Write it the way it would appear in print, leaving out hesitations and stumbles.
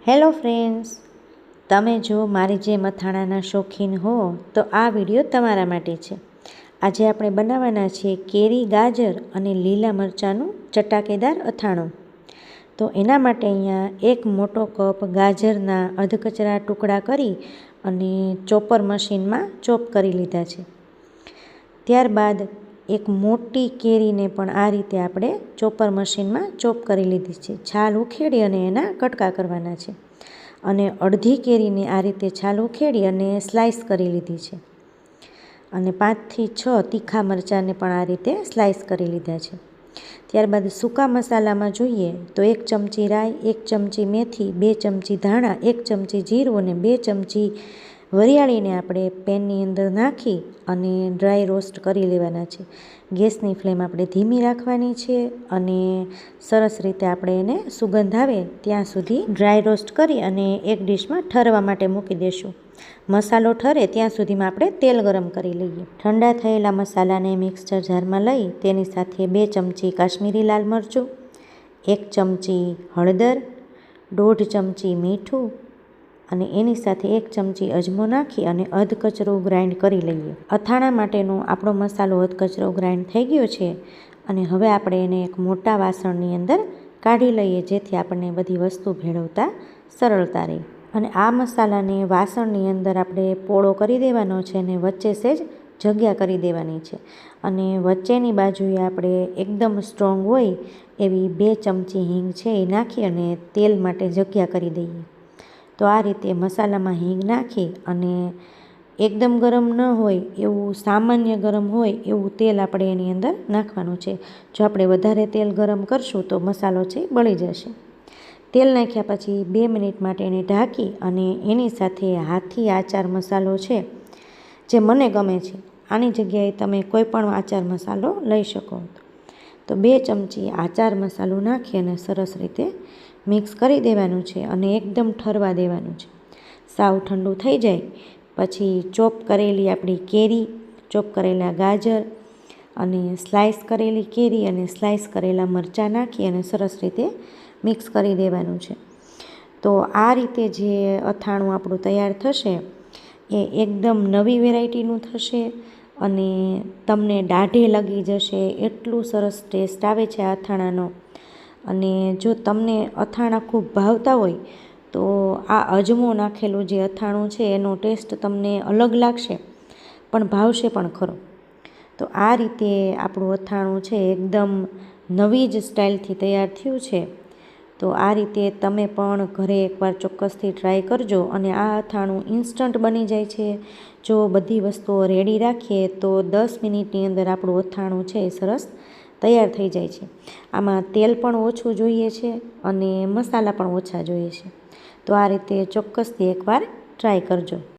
Hello friends, તમે જો મારી જે મથાણાના શોખીન હો તો આ વિડીયો તમારા માટે છે. આજે આપણે બનાવવાના છીએ કેરી, ગાજર અને લીલા મરચાંનું ચટાકેદાર અથાણું. તો એના માટે અહીંયા એક મોટો કપ ગાજરના અધકચરા ટુકડા કરી અને ચોપર મશીનમાં ચોપ કરી લીધા છે. ત્યારબાદ એક મોટી કેરીને પણ આ રીતે આપણે ચોપર મશીનમાં ચોપ કરી લીધી છે. છાલ ઉખેડી અને એના કટકા કરવાના છે. અને અડધી કેરીને આ રીતે છાલ ઉખેડી અને સ્લાઈસ કરી લીધી છે. અને 5 થી 6 તીખા મરચાંને પણ આ રીતે સ્લાઈસ કરી લીધા છે. ત્યારબાદ સૂકા મસાલામાં જોઈએ તો 1 ચમચી રાઈ, 1 ચમચી મેથી, 2 ચમચી ધાણા, 1 ચમચી જીરું અને 2 ચમચી વરિયાળીને આપણે પેનની અંદર નાખી અને ડ્રાય રોસ્ટ કરી લેવાના છે. ગેસની ફ્લેમ આપણે ધીમી રાખવાની છે અને સરસ રીતે આપણે એને સુગંધ આવે ત્યાં સુધી ડ્રાય રોસ્ટ કરી અને એક ડીશમાં ઠરવા માટે મૂકી દઈશું. મસાલો ઠરે ત્યાં સુધીમાં આપણે તેલ ગરમ કરી લઈએ. ઠંડા થયેલા મસાલાને મિક્સર જારમાં લઈ તેની સાથે 2 ચમચી કાશ્મીરી લાલ મરચું, 1 ચમચી હળદર, 1.5 ચમચી મીઠું અને એની સાથે 1 ચમચી અજમો નાખી અને અધકચરો ગ્રાઇન્ડ કરી લઈએ. અથાણા માટેનો આપણો મસાલો અધકચરો ગ્રાઇન્ડ થઈ ગયો છે અને હવે આપણે એને એક મોટા વાસણની અંદર કાઢી લઈએ જેથી આપણને બધી વસ્તુ ભેળવતા સરળતા રહે. અને આ મસાલાને વાસણની અંદર આપણે પોળો કરી દેવાનો છે અને વચ્ચે સેજ જગ્યા કરી દેવાની છે. અને વચ્ચેની બાજુએ આપણે એકદમ સ્ટ્રોંગ હોય એવી 2 ચમચી હિંગ છે એ નાખી અને તેલ માટે જગ્યા કરી દઈએ. તો આ રીતે મસાલામાં હિંગ નાખી અને એકદમ ગરમ ન હોય એવું સામાન્ય ગરમ હોય એવું તેલ આપણે એની અંદર નાખવાનું છે. જો આપણે વધારે તેલ ગરમ કરશું તો મસાલો છે બળી જશે. તેલ નાખ્યા પછી 2 મિનિટ માટે એને ઢાંકી અને એની સાથે હાથી આચાર મસાલો છે જે મને ગમે છે, આની જગ્યાએ તમે કોઈ પણ આચાર મસાલો લઈ શકો. તો 2 ચમચી આચાર મસાલો નાખી અને સરસ રીતે મિક્સ કરી દેવાનું છે અને એકદમ ઠરવા દેવાનું છે. સાવ ઠંડુ થઈ જાય પછી ચોપ કરેલી આપણી કેરી, ચોપ કરેલા ગાજર અને સ્લાઈસ કરેલી કેરી અને સ્લાઈસ કરેલા મરચાં નાખી અને સરસ રીતે મિક્સ કરી દેવાનું છે. તો આ રીતે જે અથાણું આપણું તૈયાર થશે એ એકદમ નવી વેરાયટીનું થશે અને તમને દાઢે લાગી જશે એટલું સરસ ટેસ્ટ આવે છે આ અથાણાનો. અને જો તમને અથાણાં ખૂબ ભાવતા હોય તો આ અજમો નાખેલું જે અથાણું છે એનો ટેસ્ટ તમને અલગ લાગશે પણ ભાવશે પણ ખરો. તો આ રીતે આપણું અથાણું છે એકદમ નવી જ સ્ટાઇલથી તૈયાર થયું છે. તો આ રીતે તમે પણ ઘરે એકવાર ચોક્કસથી ટ્રાય કરજો. અને આ અથાણું ઇન્સ્ટન્ટ બની જાય છે. જો બધી વસ્તુઓ રેડી રાખીએ તો 10 મિનિટની અંદર આપણું અથાણું છે એ સરસ તૈયાર થઈ જાય છે. આમાં તેલ પણ ઓછું જોઈએ છે અને મસાલા પણ ઓછા જોઈએ છે. તો આ રીતે ચોક્કસથી એકવાર ટ્રાય કરજો.